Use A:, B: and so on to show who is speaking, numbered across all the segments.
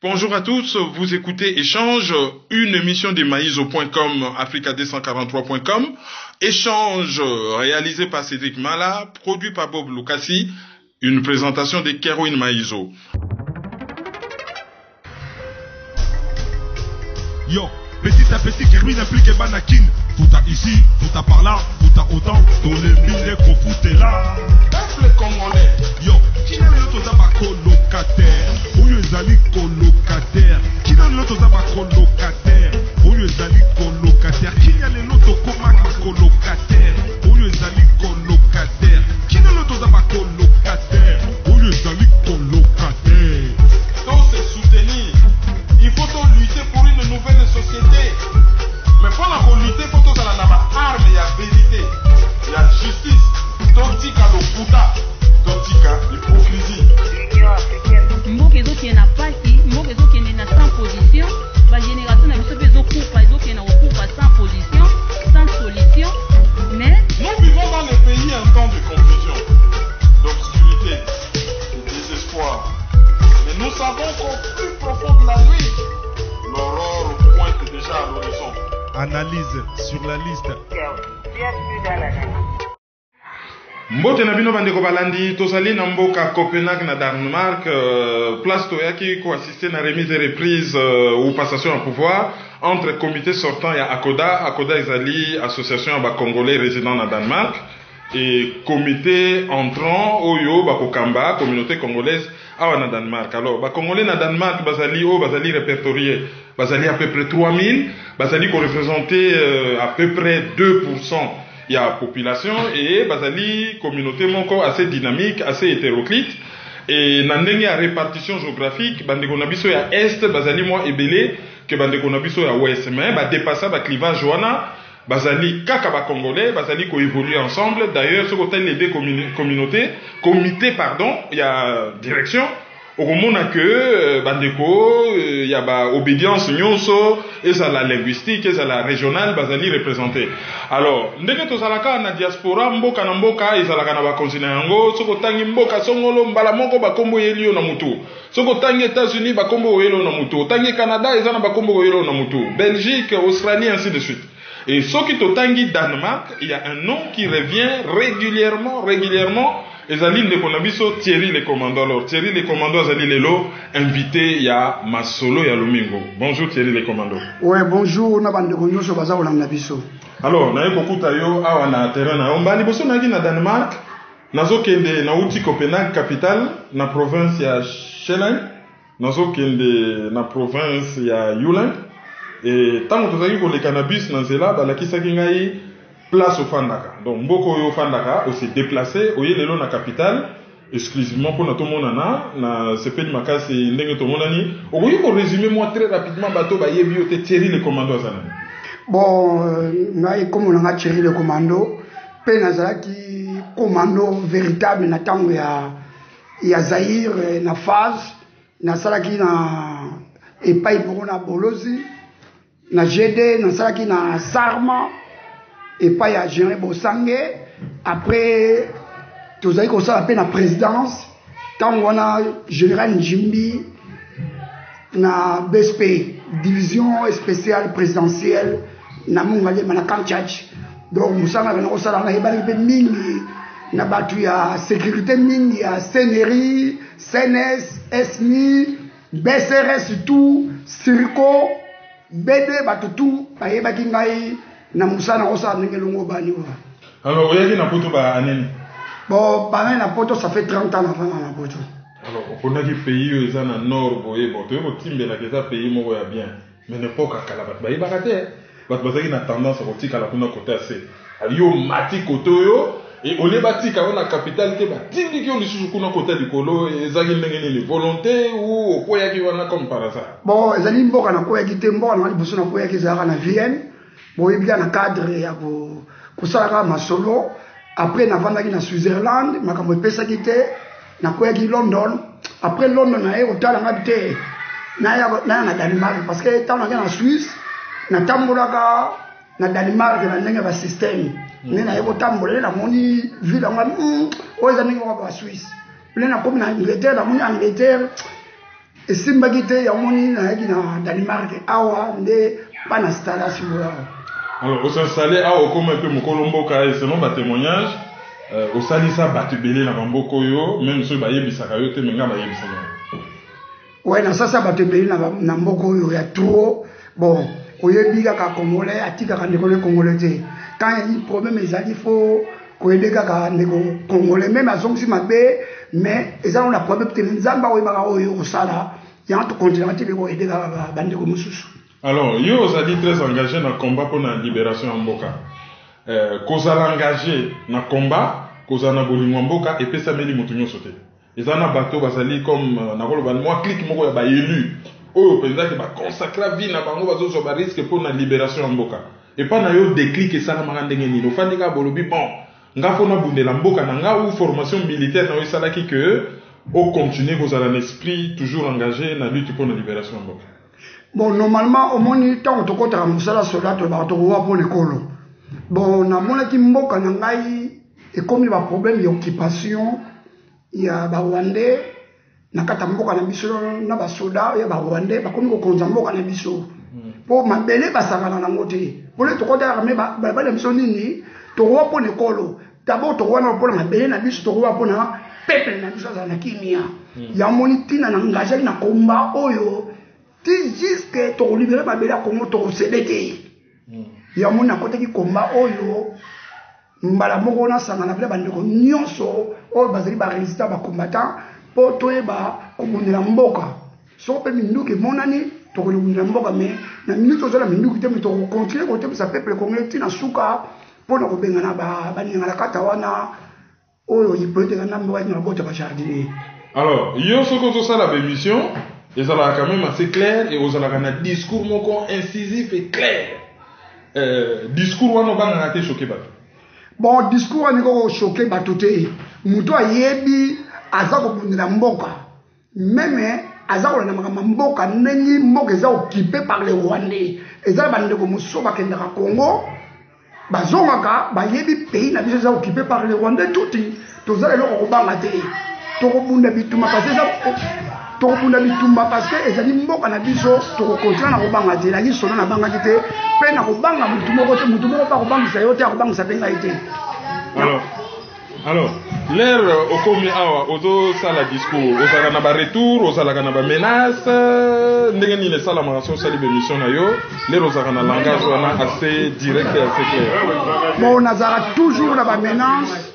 A: Bonjour à tous, vous écoutez Échange, une émission de Maïso.com, Africa243.com. Échange réalisé par Cédric Mala, produit par Bob Lucassi, une présentation de Kerouin Maïso.
B: Yo, petit à petit, Kerouin implique Banakin. Tout à ici, tout à par là, tout à autant, dans les mille qu'on foutait là.
A: Peuple congolais.
B: Yo, qui n'a l'autre à ma colocataire? Où est Ali colocataire? Qui n'a l'autre à ma colocataire? Où est Ali colocataire? Qui n'a l'autre à ma colocataire? Où est Ali colocataire? Qui n'a l'autre à ma colocataire? Où est Ali colocataire?
A: Pour se soutenir, il faut lutter pour une nouvelle société. Mais pour la lutter, il faut que ça ait arme, il y a vérité, il y a justice. Tontika lokuta, tontika l'hypocrisie.
C: Mbokezo qui est na parti, mbokezo qui est na sans position, la génération n'a pas besoin de couper, donc qui est na couper sans position, sans solution. Mais
A: nous vivons dans les pays un temps de confusion, d'obscurité, de désespoir. Mais nous savons qu'au plus profond de la nuit, l'aurore pointe déjà à l'horizon.
B: Analyse sur la liste.
A: Mbote na bino bandeko balandi tozali na mboka Copenhague na Danemark, place toyaki ko assister na remise et reprise ou passation à pouvoir entre comité sortant ya Akoda ezali association ya ba congolais résidant na Danemark et comité entrant oyo ba kokamba communauté congolaise awa na Danemark. Alors ba congolais na Danemark bazali répertorié, bazali à peu près 3000, bazali ko représenter à peu près 2% il y a population et bazali communauté moko assez dynamique, assez hétéroclite et na ndenge ya répartition géographique bandeko na biso ya est bazali moins ebelé que bandeko na biso ya ouest, mais ba dépasser ba clivage wana bazali kaka ba congolais bazali ko évoluer ensemble. D'ailleurs ce côté les deux communautés comité pardon, il y a direction au moment que bandeko il y a ba obédience nyonso et ça la linguistique et ça la régionale bazali représenté. Alors ndenge tozalaka na diaspora mboka na mboka ezalaka na ba continent yango soko tangi mboka songolo mbala moko ba kombo yelio na mutu, soko tangi États-Unis ba kombo yelo na mutu, tangi Canada ezana ba kombo yelo na mutu, Belgique, Australie ainsi de suite. Et ce qui totangi Danemark, il y a un nom qui revient régulièrement. Ezali ndeko na biso Thierry le commando. Alors Thierry le commando azali lelo invité ya masolo ya Lomingo. Bonjour Thierry le commando.
D: Ouais, bonjour na bandeko nyonso baza kolanda biso.
A: Alors na ekokuta yo awa na terrain na ombali boso naki na Danemark, nazokende na uti Copenhague capitale na province ya Sjælland, nazokende na province ya Jylland. Et tant que tozali koleka na bus na nzela balakisaki ngai place au Fandaka. Donc, Mboko au Fandaka, on s'est déplacé, au lelo na capitale, exclusivement pour notre monana, na CP Makasi, ndenge to monani. Au lieu de résumer moi très rapidement, bateau ba yebi te Thierry le commando azana.
D: Bon, na comme on a Thierry le commando, pe nazala ki commando véritable na tango ya Zaire na phase, na salaki na epai pour na Bolozi, na GD, na salaki na Sarma. Et pas y a Général Bossangé. Après, tout ça, il y a la présidence. Tant qu'on a Général Njimbi, na BSP, division spéciale présidentielle, na Mungali, na Kanchach. Donc, nous sommes en train de faire mingi, na batu ya sécurité mingi, ya CNRI, CNS, SMI, BCRS, tout, Circo, BD, batu tout, baye bakingai. Na musana osa ngelongo bani wa.
A: Alors oyaki na poto ba anene.
D: Bon, ba na poto ça fait 30 ans avant na poto.
A: Alors on a des pays eza na nord boye bon to ko timbela ke za pays moko ya bien. Mais n'importe kala bat ba ibakate. Bat bazaki na tendance ko tikala kuna côté assez. Aliyo mati koto yo et ole batika ona capitale te ba tindi ki on lisusu kuna côté likolo ezaki ndenge ni volonté ou okoyaki wana comme par hasard.
D: Bon, ezali mboka na koyaki te mboka na liboso na koyaki zaka na Vienne. Bon, il y a un cadre pour ça, masolo. Après, on a vendu na Switzerland, on a pesa quitté, on a quoi London. Après London, on a hôtel en habité. On a Danemark parce que tant on a en Suisse, on a tambouraka, on a Danemark, on a un système. On a hôtel, on a moni ville, on a on a Suisse. On a comme en Angleterre, on a Angleterre. esimbaki te ya moni nayaki na Danemark awa nde pas na installation.
A: Alors au s'installer awa comme un peu mokolo mboka et selon ba témoignage au salisa batubele na bamboko yo même ceux bayebisaka yo te menga bayebisaka.
D: Ouais, na sasa batubele na mboko yo ya trop bon. Oyebi kaka congolais atika ka ndeko congolais te. Quand il y a un problème il faut koyede kaka ndeko congolais même azongisi mabe mais eza on a problème te nzamba oyeba oyo osala ya to continent te ko yede kaka bandeko mususu.
A: Alors yo ozali très engagé dans combat pour la libération en mboka. Kozala engagé na combat kozana bolingo mboka et pesa meli mutunyo sote. Ezana bato bazali comme na koloba moi clique moko ya ba élu. Oh, peut-être que va consacrer la vie na bango bazo so ba risque pour la libération en mboka. Et pas na yo déclic et ça na marandenge ni. Lo fandika bolobi bon. Nga fona bundela mboka na nga ou formation militaire na yo salaki que au continuer vous avez un esprit toujours engagé dans la lutte pour la libération en mboka.
D: Bon, normalement, au moins, tant que tu as un soldat, tu vas te voir pour l'école. Bon, na mona ki mboka na ngai et comme il y a un problème d'occupation, il y a ba Rwandais na kata mboka na biso na ba soda ya ba Rwandais ba komi ko konza mboka na biso. Po mabele ba sangana na ngote. Pour le toko da armée ba na biso nini to wa pour l'école. D'abord to wa na pour mabele na biso to wa pour na peuple na biso za na kimia. Ya moni tina na engagé na combat oyo. Ti jusque to libérer mabele Congo to cédé. Ya moni na côté ki combat oyo. Mbala moko na sangana bla bandeko nyonso o bazali ba résister ba combattant po toyeba kobundela mboka so pe minduki monani to kolubundela mboka mais na minute ozala minduki te mais to continuer ko tebisa peuple congolais tina suka po na kobenga na ba baninga kata wana oyo ipote na mboka na bota ba jardinier.
A: Alors yo soko to sala ba émission ezala quand même assez clair et ozala kana discours moko incisif et clair. Discours wana banga te choqué ba.
D: Bon, discours wana ko choqué ba toté. Muto ayebi azako bundela mboka. Même azako na mboka nengi mboka eza occupé par les Rwandais. Eza bandeko musoba kendaka Congo. Bazongaka bayebi pays na biso eza occupé par les Rwandais touti. Tozala loko kobanga te. Tokobunda bituma parce que ezali mboka na biso tokokontina na kobanga te la solo na banga te pe na kobanga mutu moko pa kobangisa yo te akobangisa pe ngai te.
A: Alors l'air okomi awa ozo sala discours ozala na ba retour ozala na ba menace ndenge ni le sala ma sali émission na yo l'air ozala na langage wana assez direct et assez clair.
D: Bon nazara toujours na ba menace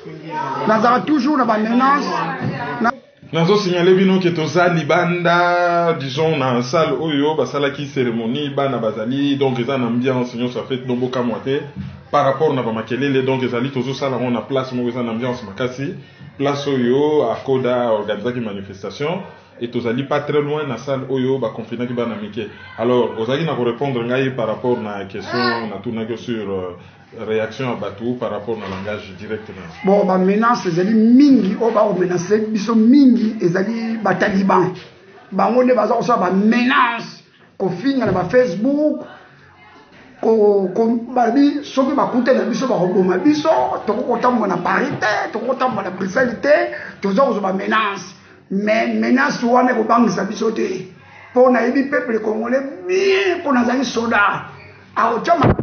A: Nazo signalé bino que toza libanda disons na salle oyo basala ki cérémonie bana bazali donc eza na ambiance nyo ça fait nomboka moite par rapport na ba makelele donc ezali tozo sala on a place mo eza na ambiance makasi place oyo akoda organiser ki manifestation et tozali pas très loin na salle oyo ba confiner ki bana mike. Alors ozali na ko répondre ngai par rapport na question na tout na sur réaction à Batou par rapport au langage directement.
D: Bon, bah menace ezali mingi, o ba menacer biso mingi ezali ba taliban. Ba ngone baza ko sa ba menace ko finga na ba Facebook ko babi soki ba kuta na biso ba koboma biso to ko tambo na parité, to ko tambo na brutalité, to zo ba menace. Mais menace wana ko bangisa biso te. Pour na yebi peuple congolais bien pour na zali soda. A o chama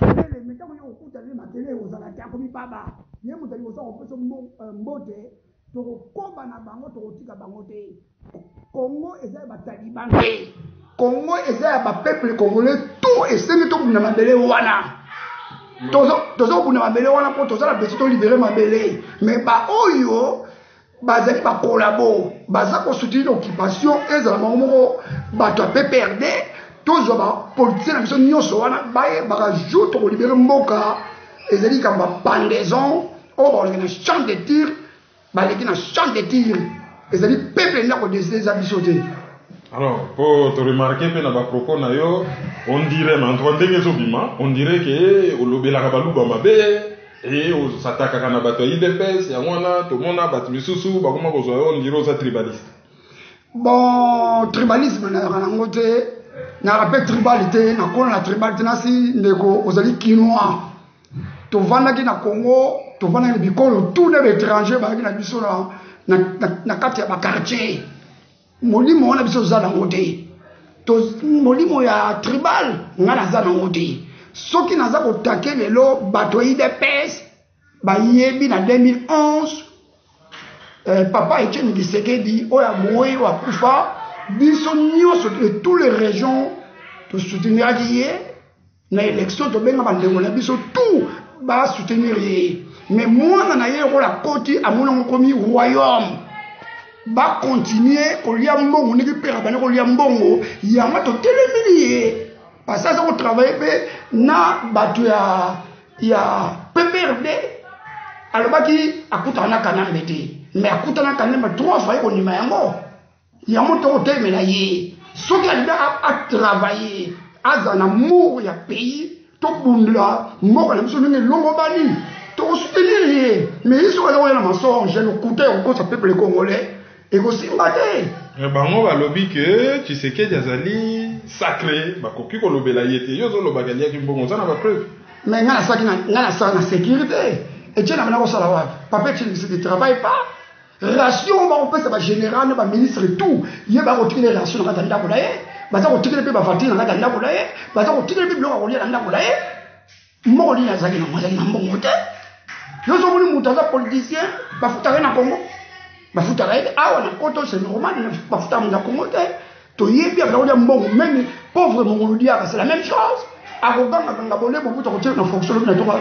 D: matele ozala te akomi baba ye mutali osa opeso mbote tokokomba na bango tokotika bango te. Congo eza ya bataliban te, Congo eza ya bapeuple congolais tout esengi tobunda mabele wana toza kobunda mabele wana mpo tozala besi tolibere mabele mais baoyo bazali bakolabo baza kosoutenir occupation ezala bango moko bato ya PPRD tozwa bapoliticien na biso nyonso wana bayebaka jour tokolibere mboka ezali kamba pendaison o baleki na champ de tir baleki na champ de tir ezali peuple ndako deseza biso te.
A: Alors pour te remarquer pe na ba propos na yo on dirait mais entre ndenge zobima on dirait que olobelaka baluba mabe et on s'attaque kana bato IDPS ya mwana to mona bato misusu bakoma kozwa on dirait aux tribaliste.
D: Bon tribalisme na rango te na rappel tribalité na kona na tribalité nasi ndeko ozali quinoa to vanda ki na Congo to vanda ni bikolo tous les étrangers ba ki na biso na kati ya ba quartier molimo wana biso zala ngote molimo ya tribal nga naza nango te soki naza kotake lelo bato ya IDPS bayebi na 2011 papa Etienne Tshisekedi oyo amoyi oyo akufa biso nyonso de toutes les régions tosouteniraki ye na élection tobenga bandeko na biso tout basoutenir ye mais mwana na ye lokola koti amonango komi royaume bakontinue kolia mbongo ndenge mpe bane kolia mbongo yango totelemeli ye parce aza kotravaille mpe na bato ya PPRD alobaki akutana na Kanambe te mais akutana na Kanambe 3 fois konima yango tokotelemela ye soki alingi atravaille aza na amour ya pays tobundela mboka na biso ndenge elongo bani tokosoutenir ye mais ye soki aza koya na mensonge lokuta ya kokosa peuple congolais ekosimba te
A: bango balobi ke Tshisekedi azali sacré bakoki kolobela ye te yo ozolobaka liaki mbongo oza na bapreuve
D: mais nga nasala na sécurité etienne abana kosala wapi papa Etienne Tshisekedi travaille pas ration bakopesa bagénéral na baministre tout ye bakotikele ration na kati ya ndako na ye baza kotikele mpe bavatire na kati ya ndako na ye baza kotikele mpe biloko akolia na ndako na ye moko nini azalaki na mbongo te yo ozomoni moto aza politicien bafutaka ye na Congo bafutaka ye awa na koto c'est normal bafutaka moto ya Congo te toyebi abila kolia mbongo même pauvre mongolo diaka c'est la même chose akogangaganga bolembo buta kotiela na fonction lobi na tonga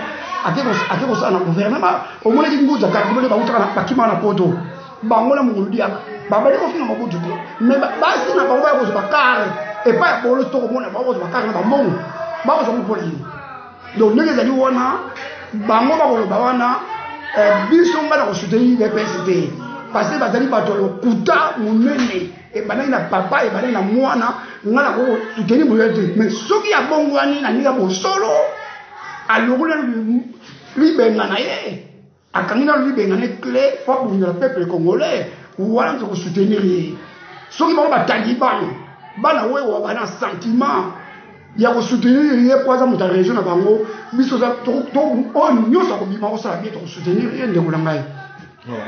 D: ake kosala na gouvernement omonaki nguza karibole bautaka bakima na poto bango na mongolo diaka babali kofinga mabutu te mais basi na bango bakozwa bakare epai ya bolo tokomona bakozwa bakare na bambongo bakozwa mopona nini donc ndenge ezali wana bango bakoloba wana biso nga na kosoutenir IDPS te parce que bazali bato lokuta monene ebandaki na papa ebandaki na mwana nga na kosoutenir moyo te mais soki abongwani na ndenge ya bosolo alongoli libenga na ye akangi na libenga na clé fo abundela peuple congolais wana nze kosoutenir ye soki bango bataliban bana wewa bana sentiment ya kosoutenir ye po aza moto ya région na bango biso oyo nyonso akobima kosala bie tokosoutenir ye ndeko na ngai.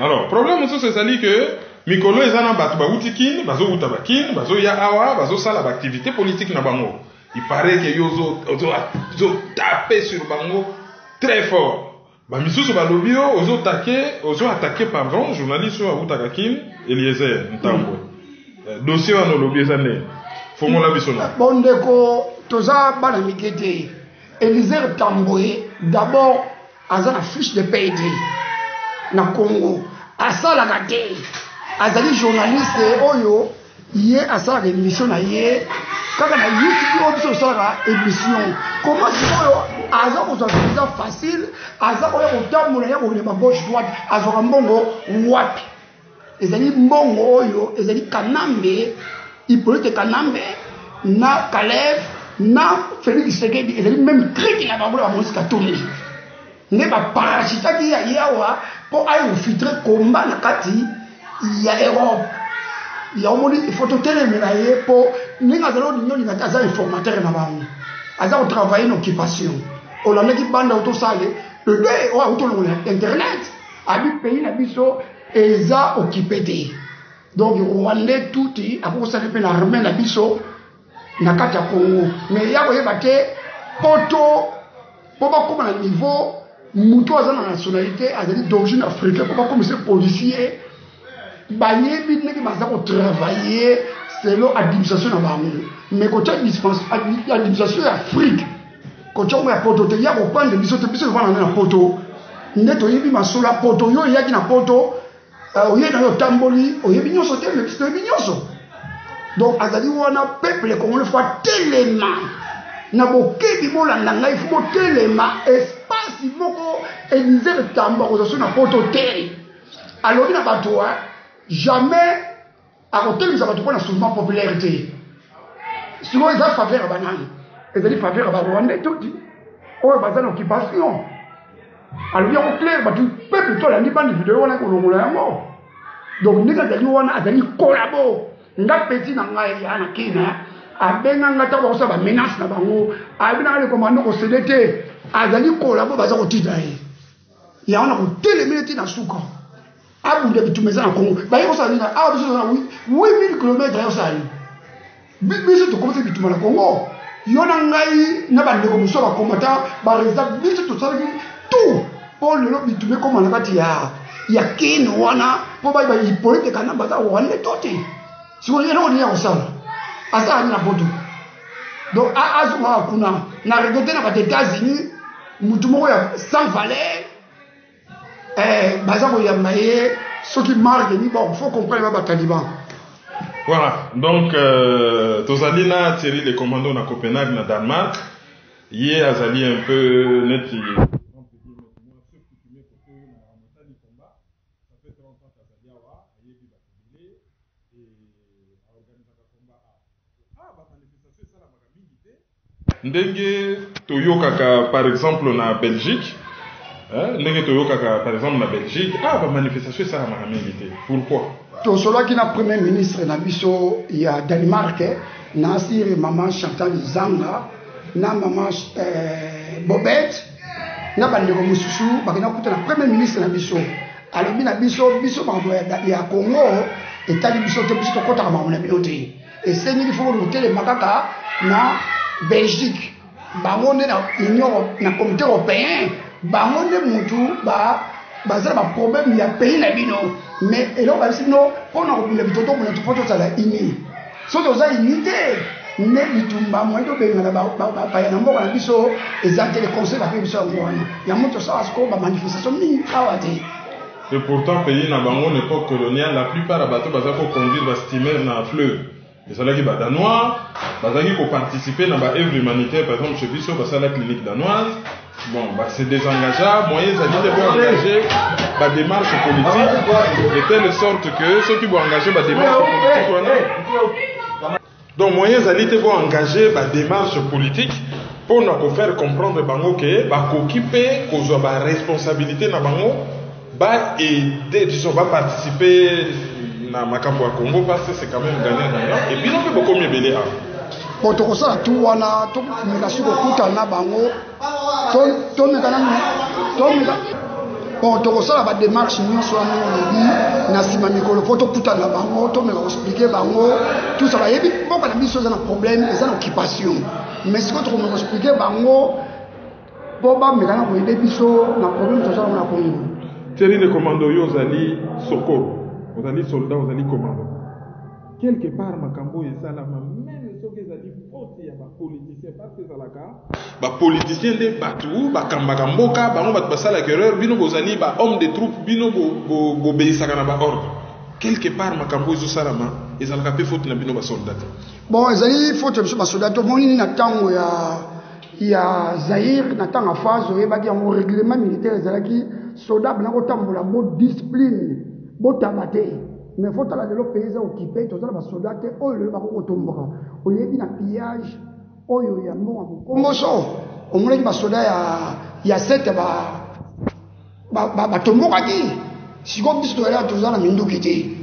A: Alors problème mosusu ezali ke mikolo eza na bato bauti kini bazowuta bakini bazoya awa bazosala baactivité politique na bango il paraît que yo ozotape sur bango très fort bamisusu balobi yo ozoattaqué pardon journaliste oyo awutaka kini Eliezer Ntambwe dossier wana olobi eza nde fongola biso na
D: bondeko toza bana mike te Eliezer Ntambwe d'abord aza na fiche de paye te na Congo asalaka te azali journaliste oyo ye asalaka émission na ye kaka na YouTube oyo biso osalaka émission comment sikoyo aza kozwa visa facile aza koya kotambola ya koleba gauche droite azwaka mbongo wapi ezali mbongo oyo ezali Kanambe Hippolyte Kanambe na Kalev na Félix Tshisekedi ezali même critique na bango ya Moïse Katumbi nde baparasitaki ya yawa po ayi ofiltre komba na kati ya Europe ya omoni il totelemela ye po ndenge azali olingi olinga te aza informateur na bango aza kotravaille na occupation olandaki banda otosale le deux oyo autolongola internet abi pays na biso eza occupé te donc rwandais tuti akokosala mpe na armée na biso na kati ya Congo mais ya koyeba te poto po bakóma na niveau mutu aza na nationalité azali d'origine africaine po bakomisa policier bayebi ndenge baza kotravailler selon administration na bango mais kotia administration ya Afrique kotia ngo ya poto te ya kopande biso te biso evana na poto nde toyebi masolo ya poto yo eyaki na poto oye na yo tamboli oyebi nyonso te mais biso toyebi nyonso donc azali wana peuple congolais fo telema na bokebi bolanda ngai fo botelema espace moko Eliezer Ntambwe akozwa na poto te alobi na bato jamais akotelemisa bato mpona soulèvement populaire te sikoyo eza faveur ya banani ezali faveur ya barwandais toti oyo baza na occupation alobi yango clair bato peuple tolandi bandi video wana kolongola yango donc ndenge azali wana azali kolabo nga peti na ngai ya na kina abenga nga ntango bakosala bamenace na bango abi nanga lekomando kosede te azali kolabo baza kotita ye yango na kotelemele te na suka abunda bitumba eza na Congo baye kosala nini awa biso na 8000 km ya osala biso to commencer bituma na Congo yona ngai na bande ko muso ba combattant ba résultat biso to sala tout pour le bitume comme na kati ya kin wana po ba ipolite kana baza wane toti si on yena on ya osala asa na bodu donc azuma kuna na regote na ba États-Unis mutu moko ya sans valeur baza ko ya maye ce qui marque ni bon faut comprendre ba taliban.
A: Voilà, donc Tozalina Thierry les commandos na Copenhague na Danemark, yé azali un peu net. Ndenge toyokaka par exemple na Belgique, ndenge toyokaka par exemple na Belgique, ba manifestation ça la mingi. Pourquoi?
D: To solo qui na premier ministre na biso ya Danemark na sire maman Chantal Zanga na maman Bobette na bandeko mususu bakina kuta na premier ministre na biso alobi na biso bango ya Congo etali biso te biso kota ma na binote et c'est ni faut lutter makaka na Belgique bango na union na comité européen bango ne mutu bazala ba problème ya pays na bino mais eloko basino pona ko bile bitoto ko ntupoto sala ini so toza unité ne bitumba mo ndo benga ba ya nambo na biso ezante le conseil ba biso ngwana ya moto sa asko ba manifestation ni kawate.
A: Et pourtant pays na bango l'époque coloniale la plupart à bateau baza ko conduire ba steamer na fleuve et ça là qui ba danois bazaki ko participer na ba œuvre humanitaire par exemple chez biso ba la clinique danoise. Bon, c'est désengagé, moyens d'habiter pour engager la démarche politique, de telle sorte que ceux qui vont engager la démarche politique, donc moyens d'habiter pour engager la démarche politique pour nous faire comprendre bango que ba occuper cause ba responsabilité na bango ba aider tu vas participer na makambo ya Congo parce que c'est quand même gagnant et puis on peut beaucoup mieux belé
D: bon to ça tout wana to communication ko kuta na bango to bon to ça ba démarche nyonso na na sima mikolo photo kuta na bango to me expliquer bango tout ça va yebi boko na biso na problème et ça occupation mais ce que to me expliquer bango bo ba me kana ko yebi biso na problème to ça na ko
A: Thierry le commando yo zali sokolo ozali soldat ozali commando quelque part makambo ezala même soki ezali faute ya bapoliticien parce que ezalaka bapoliticien nde bato bakambaka mboka bango bato basalaka erreur bino bozali bahomme de troupe bino bobeyisaka na baordre quelque part makambo ezosalama ezalaka mpe faute na bino basoldat te.
D: Bon ezali faute ya biso basoldat tomoni na ntango ya Zaïre na ntango ya phase oyebaki yango règlement militaire ezalaki soldat bana kotambola bo discipline botaba te mais faut que le pays soit occupé, tous les soldats, le na pillage, ya mo Congo so, on m'a dit soldats il y a 7 tombo kaki. Si on dit que tous na mindu kiti.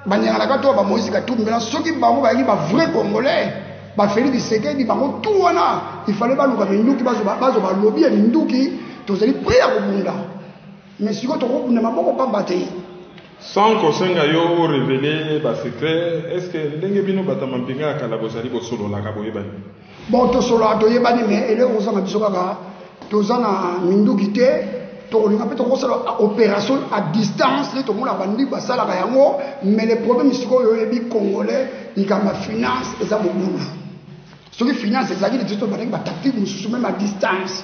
D: Banyanga ka to ba Moïse ka tumbela soki bango ba vrai congolais, ba Félix Tshisekedi bango tout wana, il fallait ba luka mindu ki ba lobby ya mindu ki, tous les prêts à kobunda. Mais si on to ko na maboko pa batei.
A: Sans kosenga yo révéler ba secret, est-ce que ndenge bino batamampinga kala bozali bosolo la ka boyebani?
D: Bon to solo to yebani mais ele ozanga biso kaka tozana minduki te to linga pe to kosala opération à distance to mona bandi basala ka yango mais le problème siko yo yebi congolais ikama finance eza bobulu. Soki finance ezaki de to bangi ba tactique mususu même à distance.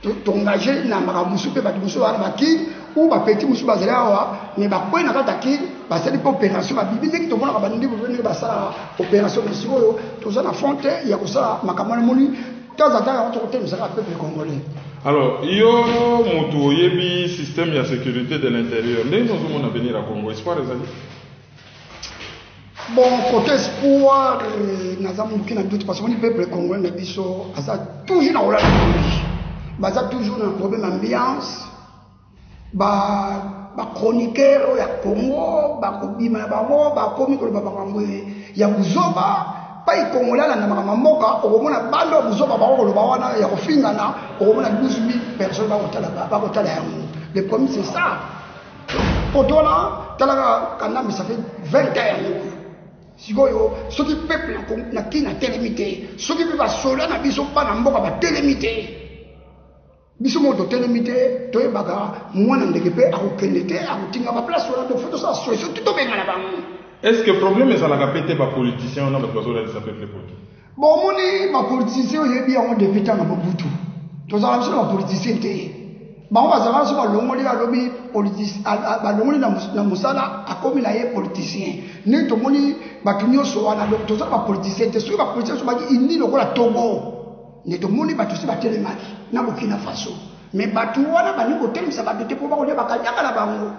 D: To engager na makamusu pe batu mususu ba ki ou ba petit musu bazela awa mais ba ko na kata ki ba sali po opération ba bibi ki to mona ka bandi bo ba sala opération de siko to za na fonte ya ko sala makamana moni tazata to kote musaka peuple congolais.
A: Alors yo moto yebi système ya sécurité de l'intérieur ndenge nous mona venir à Congo espoir ezali.
D: Bon côté espoir na za muki na doute parce que le peuple congolais na biso asa toujours na ola baza toujours un problème d'ambiance ba chroniqueur ya Congo ba kobima bango ba komi ko ba bango ya buzoba pa ikongola na mamamoka okomona bando buzoba ba ko ba wana ya kofingana okomona 12000 personnes ba kotala yango. Le problème c'est ça. Otola talaka kana mais ça fait 20 ans. sikoyo soki peuple na kina telemité soki pe ba sola na biso pa na mboka ba telemité biso moto telemité to ebaka mwana ndeke pe akokende te akotinga ba place wala de photo ça solution tout benga na bango.
A: Est-ce que problème est à la pété ba politicien na ba bazola de sa peuple politique?
D: Bon moni ba politicien yebi yango depuis tant na Mobutu tozala biso ba politicien te bango bazala so balongoli alobi politicien balongoli na musala akomi na ye politicien ne tomoni bato nyonso wana tozala ba politicien te soki ba politicien so baki indi lokola Togo ne tomoni bato si batelemaki na Burkina Faso mais bato wana bani kotelemisa bato te po bakolia bakanyaka na bango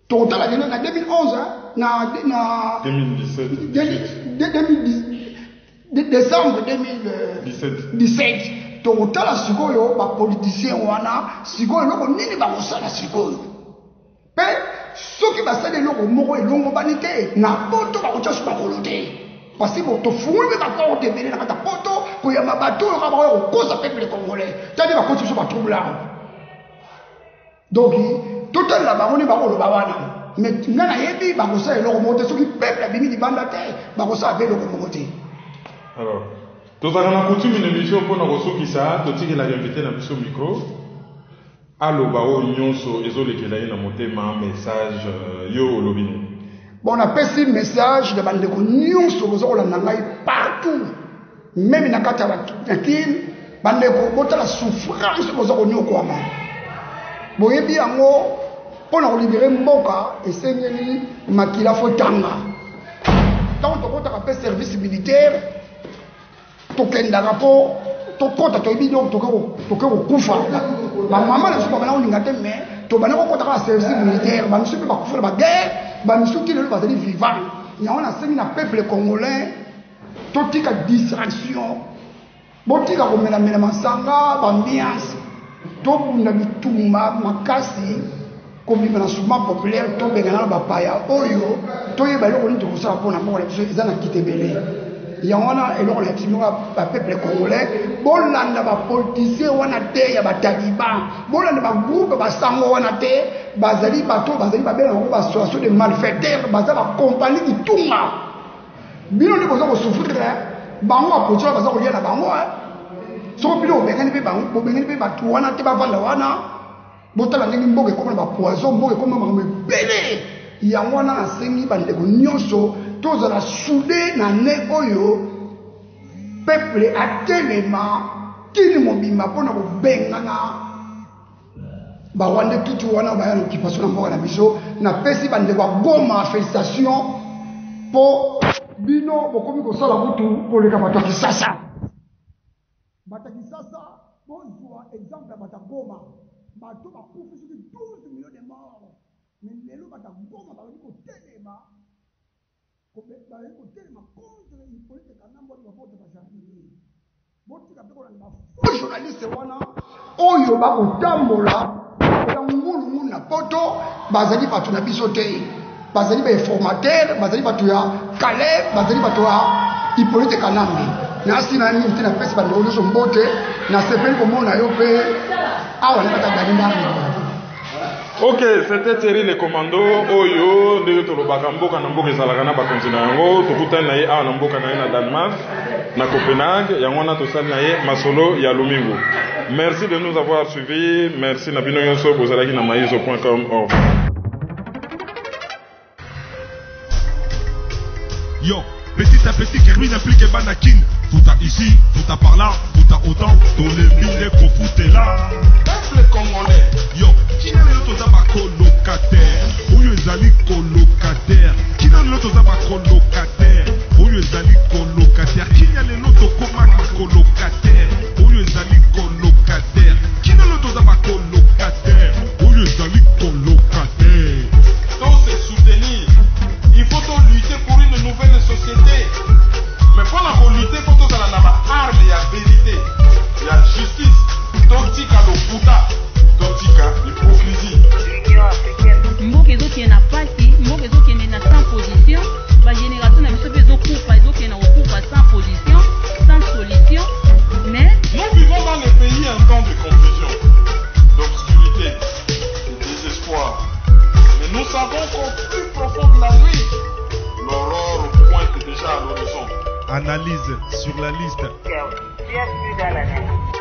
D: totala lelo na 2011 na 2017 décembre 2017 totala sikoyo ba politicien wana sikoyo loko nini ba kosala sikoyo pe soki basali loko moko elongo bani te na poto bakotia so bakolo te parce que to fungwe ba ko te bele na kata poto ko ya mabato ka ba ko kosa peuple congolais tadi ba kotia so ba troubla donc total la bango ni ba ko lo ba wana mais ngana yebi ba kosala loko mote soki peuple bimi di banda te ba kosala be loko mote.
A: Alors, tout à l'heure, coutume une émission pour nous ressourcer ça, tout ce qui l'a invité dans ce micro. Allo bao nyonso ezole ke la monter ma message yo lobini.
D: Bon, on a passé message de bande ko nyonso bozo la ngai partout. Même na kata la kin bande ko bota la souffrance bozo ko nyoko ama. Boyebi yango pour na libérer mboka et sengeli makila fotanga. Tant to kota ka service militaire tokendaka po tokota toyebi donc tokeko kufa bamama na soki babana kolinga te mais tobanda kokota kaka service militaire bamisu mpe bakufa na baguerre bamisu ti lelo bazali vivant yango nasengi na peuple congolais totika distraction botika komelamela masanga bambiance tobunda bitumba makasi kobima na souvement populaire tobengana na bapaya oyo toyeba eloko nini tokosala mpona mboka na biso eza na kitebele yangona eloko la timoka ba peuple congolais bolanda ba politicien wana te ya ba taliban bolanda ba groupe ba sango wana te bazali bato bazali ba bela ba association de malfaiteurs bazali ba compagnie itunga bino ni bozo ko souffrir bango apotola bazo ko lia na bango so bino obengani pe bango obengani pe bato wana te ba vanda wana botala ndenge mboke comme ba poison mboke comme ba mbele yango wana asengi bande ko nyonso tozala soudé na ne oyo peuple atelema tini mobimba mpona kobengana bawande tuti wana baya na occupation na mboka na biso napesi bandeko ya Goma félicitation mpo bino bokomi kosala kutu koleka bato ya Kisasa bato ya Kisasa bozwa exemple ya bato ya Goma bato bakufi soki 12 millions de morts mais lelo bato ya Goma bazali kotelema journaliste wana oyo bakotambola ya ngulungu na poto bazali bato na biso te bazali bainformateur bazali bato ya Calais bazali bato ya Hippolyte Kanambe nasi na nini te na pesi bandeko nyonso mbote na sepeli komona yo mpe awa na batagani ndani.
A: Ok, c'était Thierry le commando oyo ndenge tolobaka mboka na mboka ezalaka na bakonzi na yango tokutani na ye awa na mboka na ye na Danemark na Copenhague yango wana tosali na ye masolo ya lomingo. Merci de nous avoir suivis, merci na bino nyonso bozalaki na maizo.com.
B: Yo, petit à petit, Kermine implique Banakin. Fouta ici, fouta par là, fouta autant, dans les mille qu'on foutait là. Peuple congolais, yo, qui n'a l'autre zaba colocataire, ou yo zali colocataire, qui n'a l'autre zaba colocataire, ou yo zali colocataire, qui n'a l'autre coma colocataire, ou yo zali colocataire, qui n'a l'autre zaba colocataire, ou yo zali colocataire.
A: Donc c'est soutenir, il faut lutter pour une nouvelle société. Mais pour la lutter, il faut que la arme et la vérité, la justice, totika lokuta, totika l'hypocrisie.
C: Mboka ezokende na pasi, mboka ezokende na sans position, ba génération na biso ezokufa, ezokende na kokufa sans position, sans solution. Mais
A: nous vivons dans les pays un temps de confusion, d'obscurité, de désespoir. Mais nous savons qu'au plus profond de la nuit, l'aurore à l'horizon.
B: Analyse sur la liste.
E: Bien sûr, dans la